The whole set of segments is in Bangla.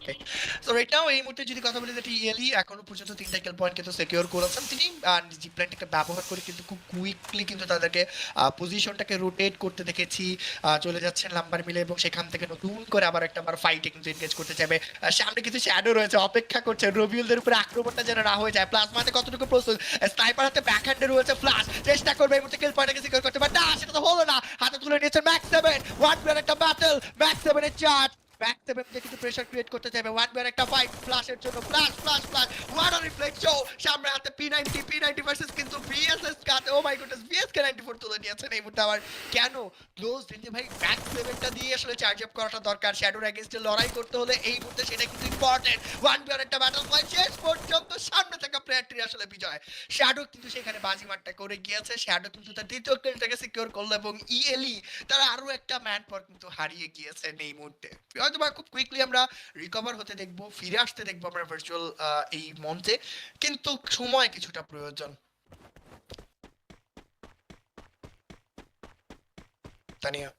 ওকে, সো রাইট নাও এই মুহূর্তে যদি কথা বলি যে টিএলই এখনো পর্যন্ত 3টা কিল পয়েন্ট কিন্তু সিকিউর করেছেন তিনি। জি প্ল্যানটাকে ব্যবহার করে কিন্তু খুব কুইকলি কিন্তু তাদেরকে পজিশনটাকে রোটেট করতে দেখেছি। চলে যাচ্ছেন নাম্বার মিলে এবং সেখান থেকে নতুন করে আবার একটা ফাইটে কিন্তু এনগেজ করতে চাইবে। সামনে কিছু শ্যাডো রয়েছে, অপেক্ষা করছে রবিউলদের উপরে আক্রমণটা যেন না হয়ে যায়। প্লাজমাতে কতটুকু প্রস্তুত, স্নাইপার হাতে ব্যাকহ্যান্ডে রয়েছে, ফ্লাশ চেষ্টা করবে এই মুহূর্তে কিল পয়েন্টটাকে সিকিউর করতে, বাট না সেটা তো হলো না। হাতে তুলে নিয়েছেন ম্যাক্স 7, ওয়ান প্লেয়ার একটা ব্যাটল, ম্যাক্স 7 এর চার্জ, ব্যাক সেভেন দিয়ে কিন্তু প্রেসার ক্রিয়েট করতে চাইবে। ওয়ান বের একটা ফাইট ফ্ল্যাশের জন্য, flash flash flash, one on reflect show, সামনে হাতে P90 ভার্সেস কিন্তু ভিএসএস কাতে। ও মাই গডনেস, ভিএসকে 94 তুলে নিয়েছেন এই মুহূর্তে। আবার কেন ক্লোজ দিতে ভাই, ব্যাক সেভেনটা দিয়ে আসলে চার্জ আপ করাটা দরকার। শ্যাডোর এগেইনস্টে লড়াই করতে হলে এই মুহূর্তে সেটা কিন্তু ইম্পর্টেন্ট। ওয়ান বের একটা ব্যাটল পয়েন্ট, শেষ পর্যন্ত সামনে থাকা প্লেয়ারটি আসলে বিজয়। শ্যাডো কিন্তু সেখানে বাজিমারটা করে গিয়েছে। শ্যাডো কিন্তু তার দ্বিতীয় কিলটাকে সিকিউর করলো এবং ইএলই তারা আরো একটা ম্যান পর কিন্তু হারিয়ে গিয়েছেন এই মুহূর্তে। হয়তো বা খুব কুইকলি আমরা রিকভার হতে দেখবো, ফিরে আসতে দেখবো আমরা ভার্চুয়াল এই মঞ্চে, কিন্তু সময় কিছুটা প্রয়োজন। তানিয়া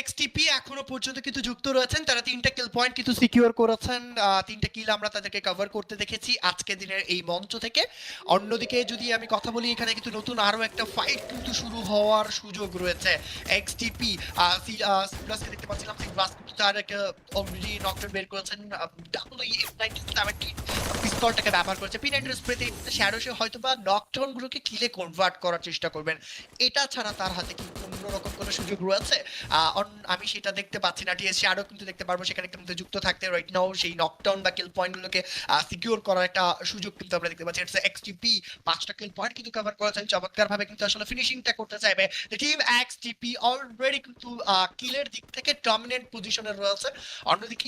এক্সটিপি এখনো পর্যন্ত কিন্তু যুক্ত রয়েছেন, তারা 3টা কিল পয়েন্ট কিন্তু সিকিউর করেছেন। 3টা কিল আমরা তাদেরকে কভার করতে দেখেছি আজকে দিনের এই মঞ্চ থেকে। অন্যদিকে যদি আমি কথা বলি, এখানে কিন্তু নতুন আরো একটা ফাইট কিন্তু শুরু হওয়ার সুযোগ রয়েছে। এক্সটিপি সিপ্লাসকে দেখতে পাচ্ছিলাম, সিপ্লাস কিন্তু তার একটা অলরেডি নকডাউন বের করেছেন, ডাবল পিস্তলটাকে ব্যবহার করেছে। P90 স্প্রেতে শ্যাডো সে হয়তোবা নকডাউন গুলোকে কিলে কনভার্ট করার চেষ্টা করবেন, এটা ছাড়া তার হাতে কি অন্যরকম কোনো সুযোগ রয়েছে? আমি সেটা দেখতে পাচ্ছি না। টিএস শ্যাডো কিন্তু দেখতে পারবো সেখানে কিন্তু যুক্ত থাকতে রাইট নাও সেই নকডাউন বা কিল পয়েন্টগুলোকে সিকিউর করার একটা সুযোগ কিন্তু আমরা দেখতে পাচ্ছি। ইটস এক্সটিপি 5টা কিল পয়েন্ট কিন্তু কভার করেছেন চমৎকারভাবে, কিন্তু আসলে ফিনিশিংটা করতে চাইবে টিম এক্সটিপি। অলরেডি কিন্তু কিলের দিক থেকে ডমিনেন্ট পজিশনে রয়েছে। অন্যদিকে